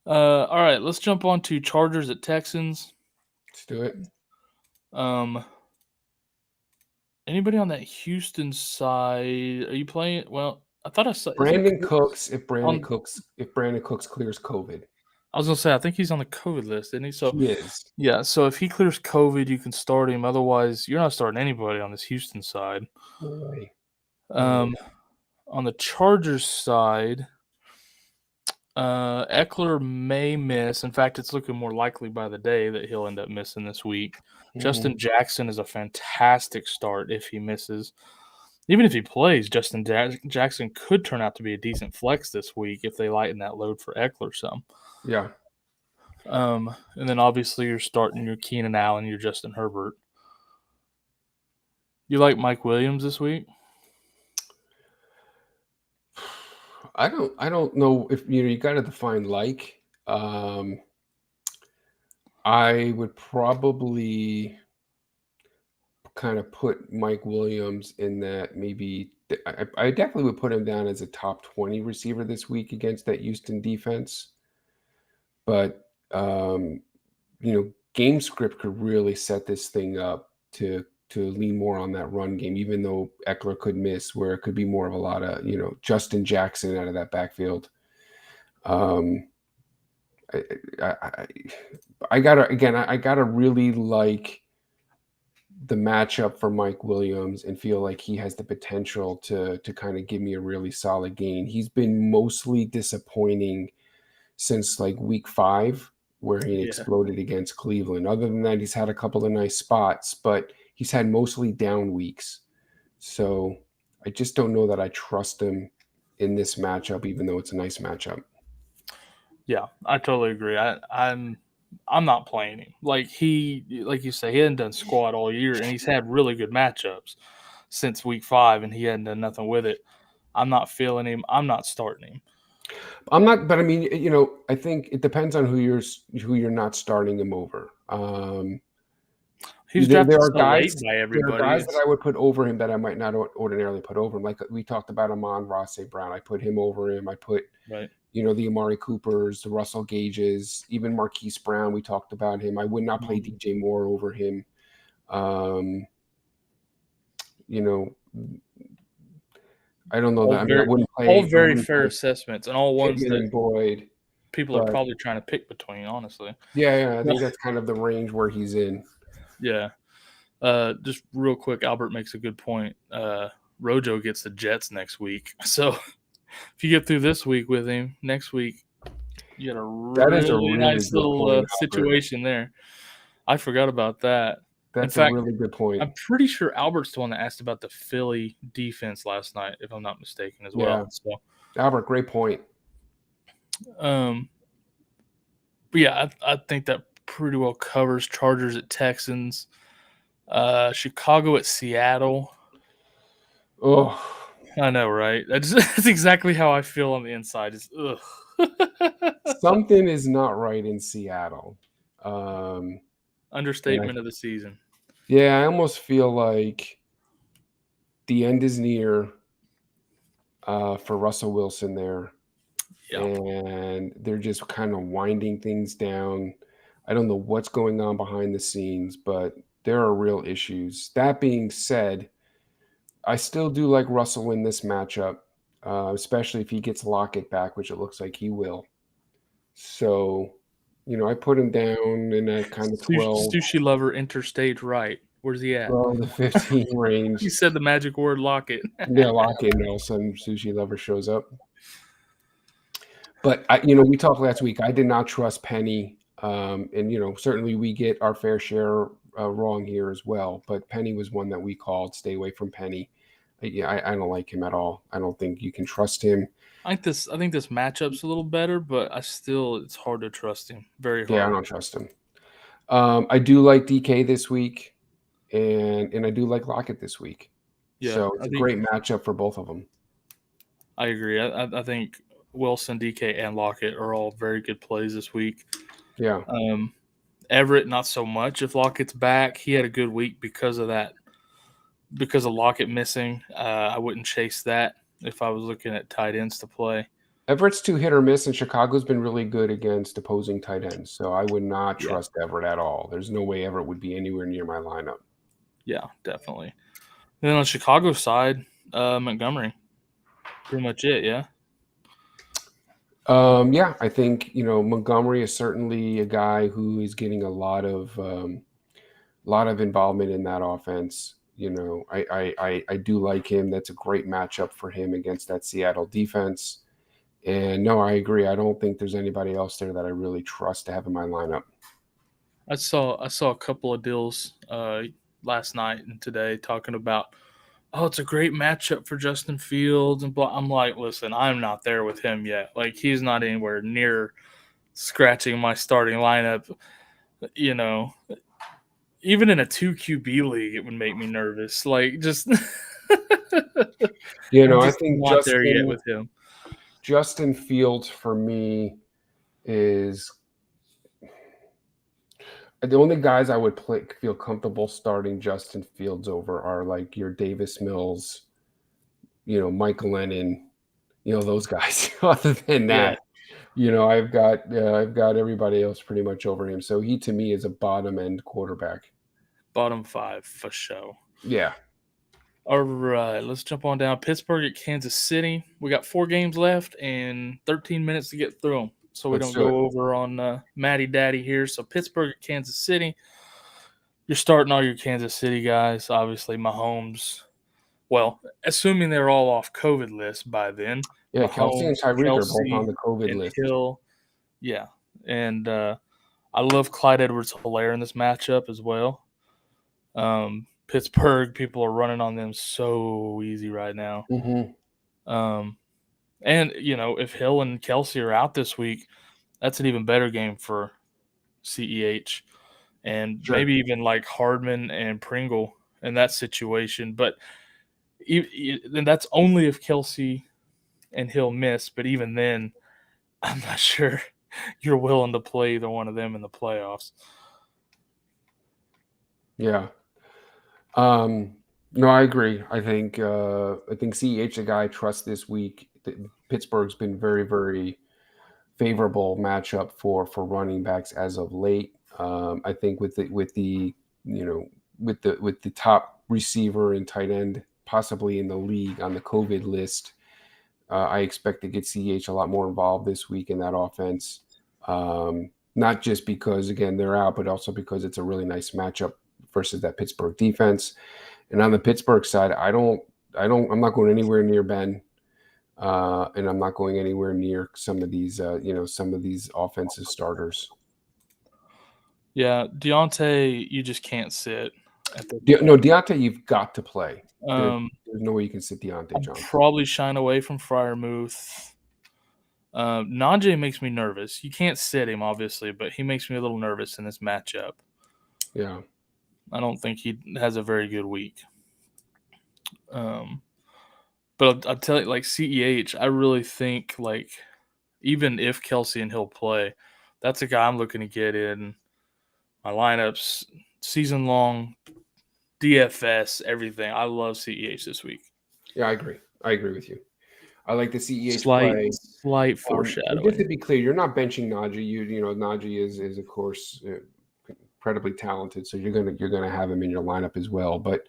All right, let's jump on to Chargers at Texans. Let's do it. Anybody on that Houston side? Are you playing? Well, I thought I saw Brandon Cooks. If Brandon on, Cooks clears COVID, I was gonna say I think he's on the COVID list, isn't he? So he is. yeah, so if he clears COVID, you can start him. Otherwise, you're not starting anybody on this Houston side. No way. On the Chargers side, Eckler may miss. In fact, it's looking more likely by the day that he'll end up missing this week. Justin Jackson is a fantastic start if he misses. Even if he plays, Justin Jackson could turn out to be a decent flex this week if they lighten that load for Eckler some. Yeah. And then obviously you're starting your Keenan Allen, your Justin Herbert. You like Mike Williams this week? I don't know if you got to define like. I would probably kind of put Mike Williams in that maybe I definitely would put him down as a top 20 receiver this week against that Houston defense. But game script could really set this thing up to lean more on that run game, even though Eckler could miss, where it could be more of a lot of Justin Jackson out of that backfield. I gotta really like the matchup for Mike Williams and feel like he has the potential to kind of give me a really solid gain. He's been mostly disappointing since like week 5, where he exploded against Cleveland. Other than that, he's had a couple of nice spots, but he's had mostly down weeks. So I just don't know that I trust him in this matchup, even though it's a nice matchup. Yeah, I totally agree. I'm not playing him. Like you say, he hasn't done squat all year, and he's had really good matchups since week 5, and he hadn't done nothing with it. I'm not feeling him. I'm not starting him. I'm not, but I mean, I think it depends on who you're not starting him over. He's drafted so late by everybody. There are guys that I would put over him that I might not ordinarily put over him. Like we talked about Amon-Ra St. Brown. I put him over him. I put the Amari Coopers, the Russell Gages, even Marquise Brown. We talked about him. I would not play DJ Moore over him. I don't know that. I mean, I wouldn't play all very fair assessments, and all ones Pittman that and Boyd. People are probably trying to pick between, honestly. Yeah, I think that's kind of the range where he's in. Yeah. Just real quick, Albert makes a good point. Rojo gets the Jets next week. So if you get through this week with him, next week you got a really nice little situation there. I forgot about that. That's a really good point. I'm pretty sure Albert's the one that asked about the Philly defense last night, if I'm not mistaken, as well. So, Albert, great point. But yeah, I think that pretty well covers Chargers at Texans. Chicago at Seattle. Oh, I know, right? That's exactly how I feel on the inside. Is something is not right in Seattle. Understatement of the season. Yeah, I almost feel like the end is near for Russell Wilson there, Yeah. and they're just kind of winding things down. I don't know what's going on behind the scenes, but there are real issues. That being said, I still do like Russell in this matchup, especially if he gets Lockett back, which it looks like he will. So, I put him down in that kind of Sushi lover interstage right. Where's he at? 12 to 15 You range. said the magic word lock it. Yeah, Lockett, and all of a sudden Sushi Lover shows up. But we talked last week. I did not trust Penny, and certainly we get our fair share wrong here as well. But Penny was one that we called. Stay away from Penny. Yeah, I don't like him at all. I don't think you can trust him. I think this matchup's a little better, but it's hard to trust him. Very Yeah, I hard. don't trust him. I do like DK this week, and I do like Lockett this week. Yeah, So it's a great matchup for both of them. I agree. I think Wilson, DK, and Lockett are all very good plays this week. Yeah. Everett, not so much. If Lockett's back, he had a good week because of that. Because of Lockett missing, I wouldn't chase that if I was looking at tight ends to play. Everett's too hit or miss, and Chicago's been really good against opposing tight ends. So I would not trust Everett at all. There's no way Everett would be anywhere near my lineup. Yeah, definitely. And then on Chicago's side, Montgomery. Pretty much it, yeah. Yeah, I think Montgomery is certainly a guy who is getting a lot of involvement in that offense. I do like him. That's a great matchup for him against that Seattle defense. And no, I agree. I don't think there's anybody else there that I really trust to have in my lineup. I saw a couple of deals last night and today talking about, oh, it's a great matchup for Justin Fields and blah. I'm like, listen, I'm not there with him yet. Like, he's not anywhere near scratching my starting lineup. Even in a 2 QB league, it would make me nervous. Like, just I think not there yet with him. Justin Fields for me is the only guys I would feel comfortable starting Justin Fields over are like your Davis Mills, Mike Lennon, those guys. Other than that, I've got everybody else pretty much over him. So he to me is a bottom end quarterback. Bottom 5 for sure. Yeah. All right, let's jump on down. Pittsburgh at Kansas City. We got 4 games left and 13 minutes to get through them, so we don't go over on Matty Daddy here. So Pittsburgh at Kansas City. You're starting all your Kansas City guys. Obviously, Mahomes. Well, assuming they're all off COVID list by then. Yeah, Mahomes, Kelsey and Tyreek are both on the COVID list. Hill. Yeah, and I love Clyde Edwards-Helaire in this matchup as well. Pittsburgh, people are running on them so easy right now. Mm-hmm. And, if Hill and Kelsey are out this week, that's an even better game for CEH. And maybe even like Hardman and Pringle in that situation. But then that's only if Kelsey and Hill miss. But even then, I'm not sure you're willing to play either one of them in the playoffs. Yeah. No, I agree. I think CEH, the guy I trust this week. Pittsburgh's been very, very favorable matchup for running backs as of late. I think with the top receiver and tight end possibly in the league on the COVID list, I expect to get CEH a lot more involved this week in that offense. Not just because again they're out, but also because it's a really nice matchup versus that Pittsburgh defense. And on the Pittsburgh side, I'm not going anywhere near Ben. And I'm not going anywhere near some of these offensive starters. Yeah, Deontay, you just can't sit. No, Deontay, you've got to play. There's no way you can sit Deontay Johnson. Probably shine away from Freiermuth. Najee makes me nervous. You can't sit him, obviously, but he makes me a little nervous in this matchup. Yeah. I don't think he has a very good week. But I'll tell you, like CEH, I really think like even if Kelsey and Hill play, that's a guy I'm looking to get in my lineups season long DFS, everything. I love CEH this week. Yeah, I agree. I agree with you. I like the CEH Slight play. And just foreshadowing. to be clear, you're not benching Najee. Najee is of course incredibly talented, so you're gonna have him in your lineup as well. But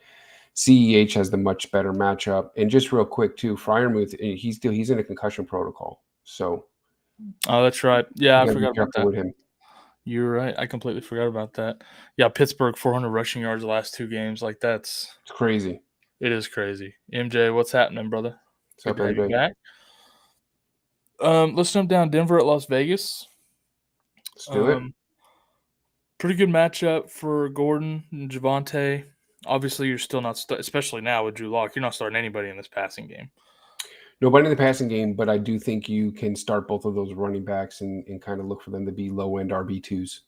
CEH has the much better matchup. And just real quick too, Freiermuth, he's in a concussion protocol, so Oh, that's right. Yeah, you I got to be forgot about careful that. with him. You're right. I completely forgot about that. Yeah, Pittsburgh 400 rushing yards the last 2 games. Like It's crazy. it is crazy. MJ, what's happening, brother? What's Good up, to have you MJ? back. Let's jump down Denver at Las Vegas. Let's do it. Pretty good matchup for Gordon and Javante. Obviously, you're still not, especially now with Drew Lock, you're not starting anybody in this passing game. Nobody in the passing game, but I do think you can start both of those running backs and kind of look for them to be low end RB2s.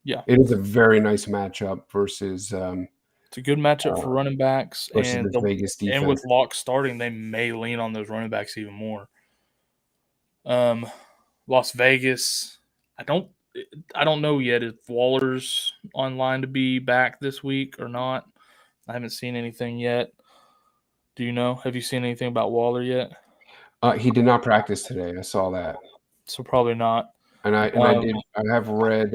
Yeah, It is a very nice matchup versus it's a good matchup for running backs, and this Vegas and defense. with Lock starting, they may lean on those running backs even more. Las Vegas, I don't know yet if Waller's online to be back this week or not. I haven't seen anything yet. Do you know? Have you seen anything about Waller yet? He did not practice today. I saw that, So probably not. and Um, I have read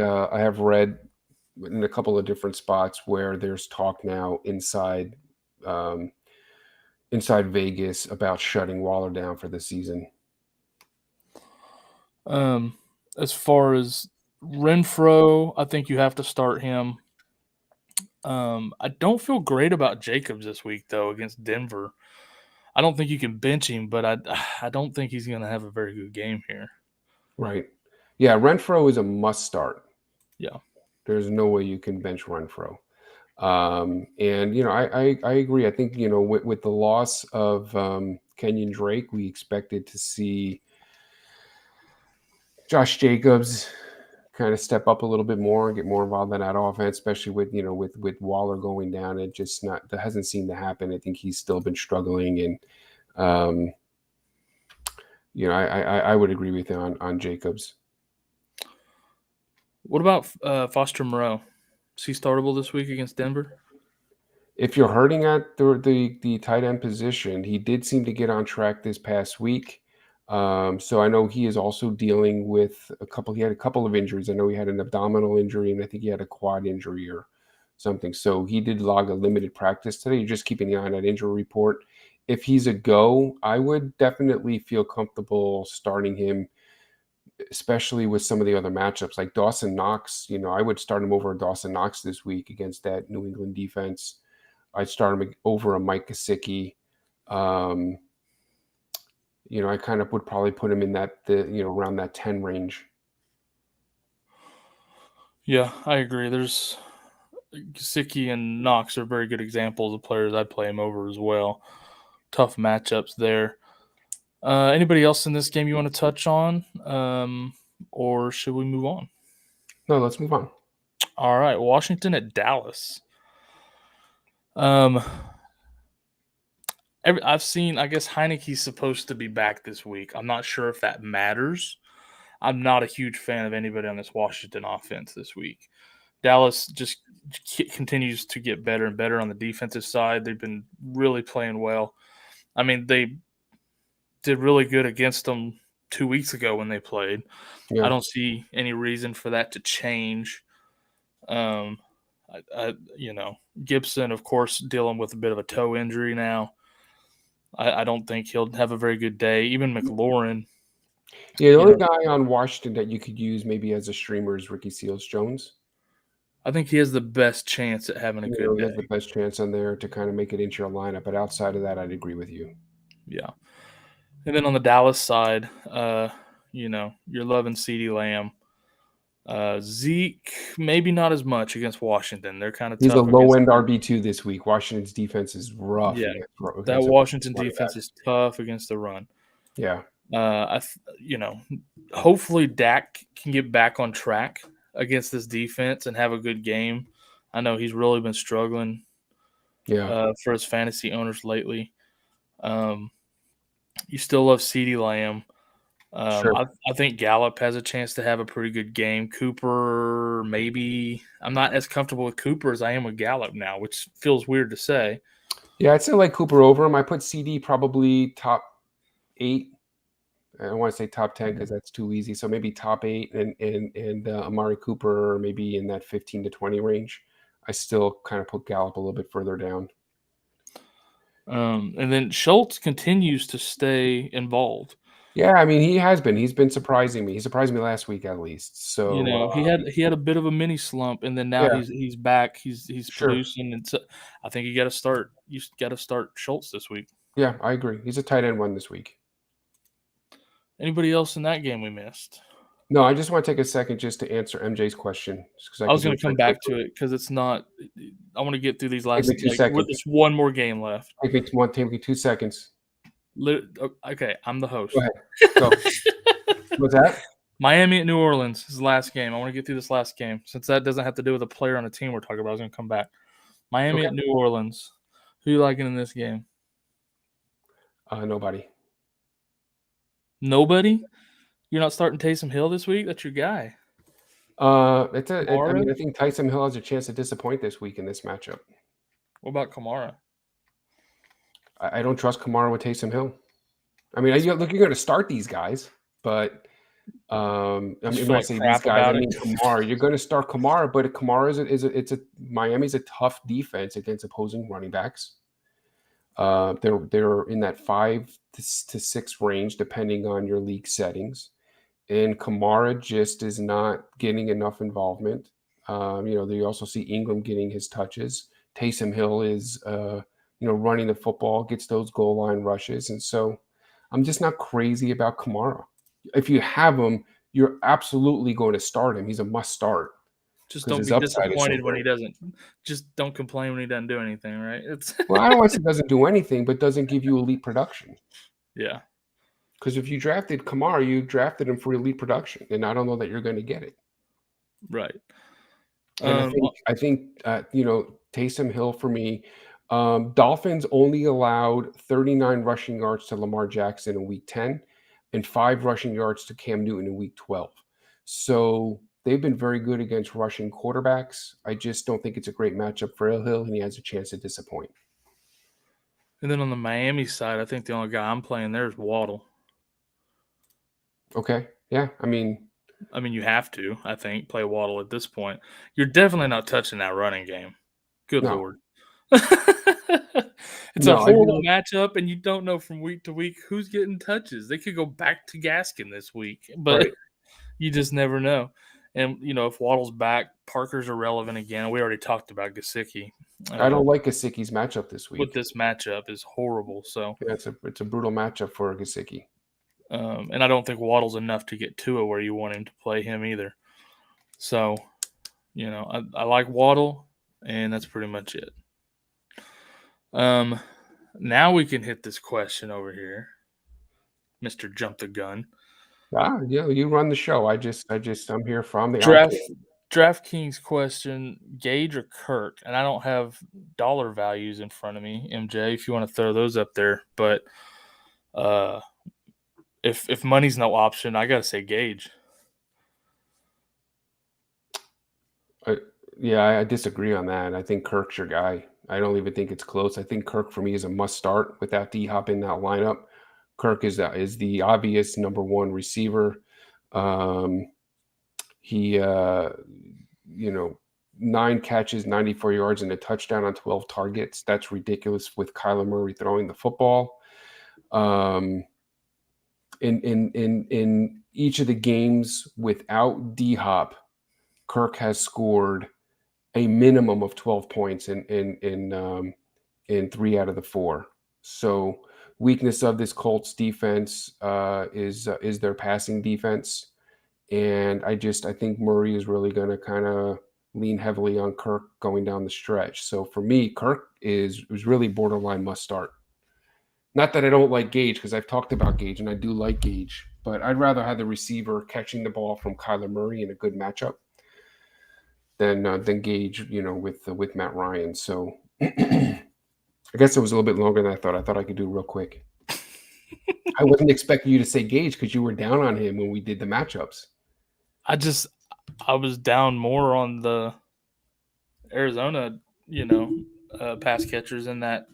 in a couple of different spots where there's talk now um, inside Vegas about shutting Waller down for the season. as far as Renfro, I think you have to start him. I don't feel great about Jacobs this week though against Denver. I don't think you can bench him, but I don't think he's going to have a very good game here. Right. Yeah, Renfro is a must start. Yeah. There's no way you can bench Renfro. And I agree. I think with the loss of Kenyon Drake, we expected to see Josh Jacobs kind of step up a little bit more and get more involved in that offense, especially with Waller going down. That hasn't seemed to happen. I think he's still been struggling, and I would agree with you on Jacobs. What about Foster Moreau? Is he startable this week against Denver? If you're hurting at the tight end position, he did seem to get on track this past week. So I know he is also dealing with he had a couple of injuries. I know he had an abdominal injury, and I think he had a quad injury or something. So he did log a limited practice today. You're just keeping an eye on that injury report. If he's a go, I would definitely feel comfortable starting him, especially with some of the other matchups like Dawson Knox. I would start him over Dawson Knox this week against that New England defense. I'd start him over a Mike Gesicki. I kind of would probably put him in around that 10 range. Yeah, I agree. There's Gesicki and Knox are very good examples of players I'd play him over as well. Tough matchups there. Anybody else in this game you want to touch on, or should we move on? No, let's move on. All right, Washington at Dallas. I've seen. I guess Heineke's supposed to be back this week. I'm not sure if that matters. I'm not a huge fan of anybody on this Washington offense this week. Dallas just continues to get better and better on the defensive side. They've been really playing well. I mean, they did really good against them 2 weeks ago when they played. Yeah. I don't see any reason for that to change. Gibson, of course, dealing with a bit of a toe injury now. I don't think he'll have a very good day. Even McLaurin. Yeah, the only guy on Washington that you could use maybe as a streamer is Ricky Seals-Jones. I think he has the best chance at having a good He day. has the best chance on there to kind of make it into your lineup. But outside of that, I'd agree with you. Yeah. And then on the Dallas side, you're loving CeeDee Lamb. Zeke, maybe not as much against Washington. They're kind of He's a tough. low-end RB2 this week. Washington's defense is rough. Yeah, against that a Washington running defense back. is tough against the run. Yeah. Hopefully Dak can get back on track against this defense and have a good game. I know he's really been struggling for his fantasy owners lately. You still love CeeDee Lamb. Sure. I think Gallup has a chance to have a pretty good game. Cooper, maybe. I'm not as comfortable with Cooper as I am with Gallup now, which feels weird to say. Yeah, I'd say like Cooper over him. I put CD probably top 8. I don't want to say top 10 because that's too easy. So maybe top 8 and Amari Cooper maybe in that 15 to 20 range. I still kind of put Gallup a little bit further down. And then Schultz continues to stay involved. Yeah, I mean he has been. He's been surprising me. He surprised me last week at least. You So know, he had a bit of a mini slump, and then now yeah, he's back. He's sure. producing, and so I think you got to start. You got to start Schultz this week. Yeah, I agree. He's a tight end one this week. Anybody else in that game we missed? No, I just want to take a second just to answer MJ's question because I I can was do going it to come very back quickly. to it because it's not. I want to get through these Take last. me 2 There's seconds. one more game left. Take me 2 seconds. Okay, I'm the Go host. ahead. Go. What's that? Miami at New Orleans is the last game. I want to get through this last game since that doesn't have to do with a player on the team we're talking about. I was going to come back. Miami Okay. at New Orleans. Who you liking in this game? Nobody. Nobody. You're not starting Taysom Hill this week. That's your guy. I Kamara. mean, I think Tyson Hill has a chance to disappoint this week in this matchup. What about Kamara? I don't trust Kamara with Taysom Hill. I mean, you're going to start these guys, but I mean, Just when feel I like say crap these guys, I about it. mean Kamara. You're going to start Kamara, but Kamara is Miami's a tough defense against opposing running backs. They're in that 5 to 6 range, depending on your league settings. And Kamara just is not getting enough involvement. They also see Ingram getting his touches. Taysom Hill is, running the football, gets those goal line rushes. And so I'm just not crazy about Kamara. If you have him, you're absolutely going to start him. He's a must start Just because don't his be upside is so disappointed when he great. doesn't. Just don't complain when he doesn't do anything. Right? It's Well, I don't want to say doesn't do anything, but doesn't give you elite production. yeah. Because if you drafted Kamara, you drafted him for elite production, and I don't know that you're going to get it. Right. And I think Taysom Hill for me. Dolphins only allowed 39 rushing yards to Lamar Jackson in Week 10, and 5 rushing yards to Cam Newton in Week 12. So they've been very good against rushing quarterbacks. I just don't think it's a great matchup for Hill, and he has a chance to disappoint. And then on the Miami side, I think the only guy I'm playing there is Waddle. Okay. Yeah. I mean, you have to, I think, play Waddle at this point. You're definitely not touching that running game. Good no. Lord. It's a No, horrible matchup, and you don't know from week to week who's getting touches. They could go back to Gaskin this week, but right. you just never know. And, if Waddle's back, Parker's irrelevant again. We already talked about Gesicki. I don't like Gesicki's matchup this With week. this matchup is horrible. So Yeah, it's a brutal matchup for Gesicki. and I don't think Waddle's enough to get Tua where you want him to play him either. So, I like Waddle, and that's pretty much it. Now we can hit this question over here, Mr. Jump the Gun. Yeah, you run the show. I'm here from the DraftKings question: Gage or Kirk? And I don't have dollar values in front of me, MJ. If you want to throw those up there, but if money's no option, I gotta say Gage. I disagree on that. I think Kirk's your guy. I don't even think it's close. I think Kirk for me is a must start without D-Hop in that lineup. Kirk is the obvious number one receiver. He 9 catches, 94 yards, and a touchdown on 12 targets. That's ridiculous with Kyler Murray throwing the football. In each of the games without D-Hop, Kirk has scored a minimum of 12 points in 3 out of the 4. So weakness of this Colts defense is their passing defense. And I think Murray is really going to kind of lean heavily on Kirk going down the stretch. So for me, Kirk is really borderline must start. Not that I don't like Gage, because I've talked about Gage and I do like Gage, but I'd rather have the receiver catching the ball from Kyler Murray in a good matchup than Gage, with Matt Ryan. So I guess it was a little bit longer than I thought. I thought I could do real quick. I wasn't expecting you to say Gage because you were down on him when we did the matchups. I was down more on the Arizona, pass catchers in that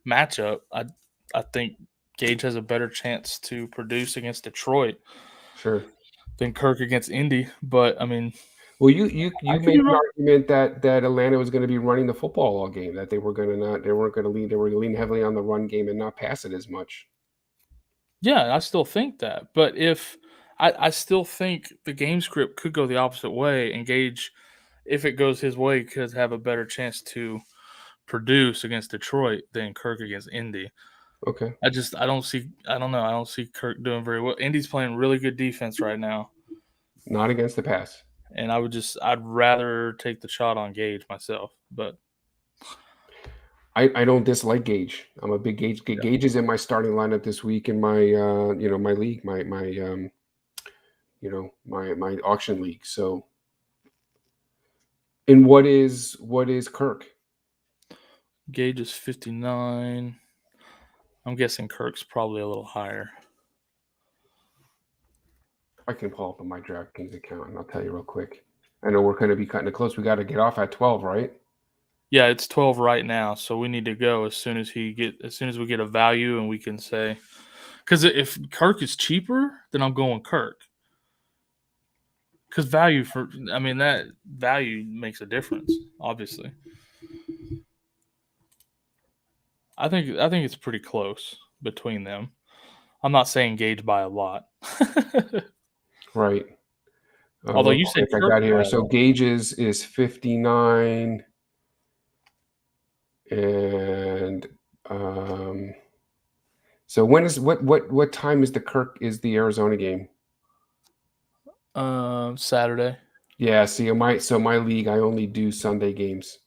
matchup. I think Gage has a better chance to produce against Detroit Sure. than Kirk against Indy. But I mean, Well, you I could made be an wrong. argument that Atlanta was going to be running the football all game, that they weren't going to lean, they were leaning heavily on the run game and not pass it as much. Yeah, I still think that. But I still think the game script could go the opposite way, and Gage, if it goes his way, could have a better chance to produce against Detroit than Kirk against Indy. Okay. I don't see Kirk doing very well. Indy's playing really good defense right now. Not against the pass. And I'd rather take the shot on Gage myself. But I don't dislike Gage. I'm a big Gage. Gage is in my starting lineup this week in my my league, my auction league. So, and what is Kirk? Gage is 59. I'm guessing Kirk's probably a little higher. I can pull up on my DraftKings account and I'll tell you real quick. I know we're going to be cutting it close. We got to get off at 12, right? Yeah, it's 12 right now, so we need to go as soon as we get a value and we can say, because if Kirk is cheaper, then I'm going Kirk. Because that value makes a difference, obviously. I think it's pretty close between them. I'm not saying Gage by a lot. Right. Although you said I Kirk got here. by a So lot. Gage's is 59, and so when is what time is the Arizona game? Saturday. Yeah. See, my league, I only do Sunday games,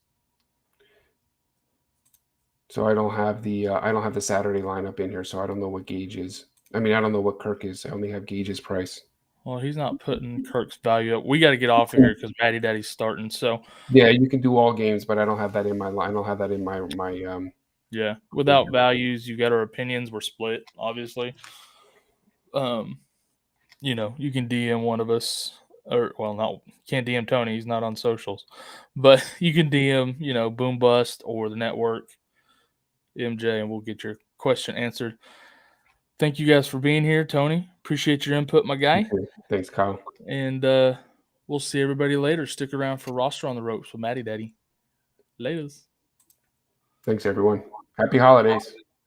so I don't have the Saturday lineup in here. So I don't know what Gage is. I mean, I don't know what Kirk is. I only have Gage's price. Well, he's not putting Kirk's value up. We got to get off of here because Matty Daddy's starting. So Yeah, you can do all games, but I don't have that in my line. I don't have that in my yeah, without values, you got our opinions. We're split, obviously. You can DM one of us, or well, not can't DM Tony. He's not on socials, but you can DM BoomBust or the network MJ, and we'll get your question answered. Thank you guys for being here, Tony. Appreciate your input, my guy. Thanks, Kyle. And we'll see everybody later. Stick around for Roster on the Ropes with Matty Daddy. Laters. Thanks, everyone. Happy holidays.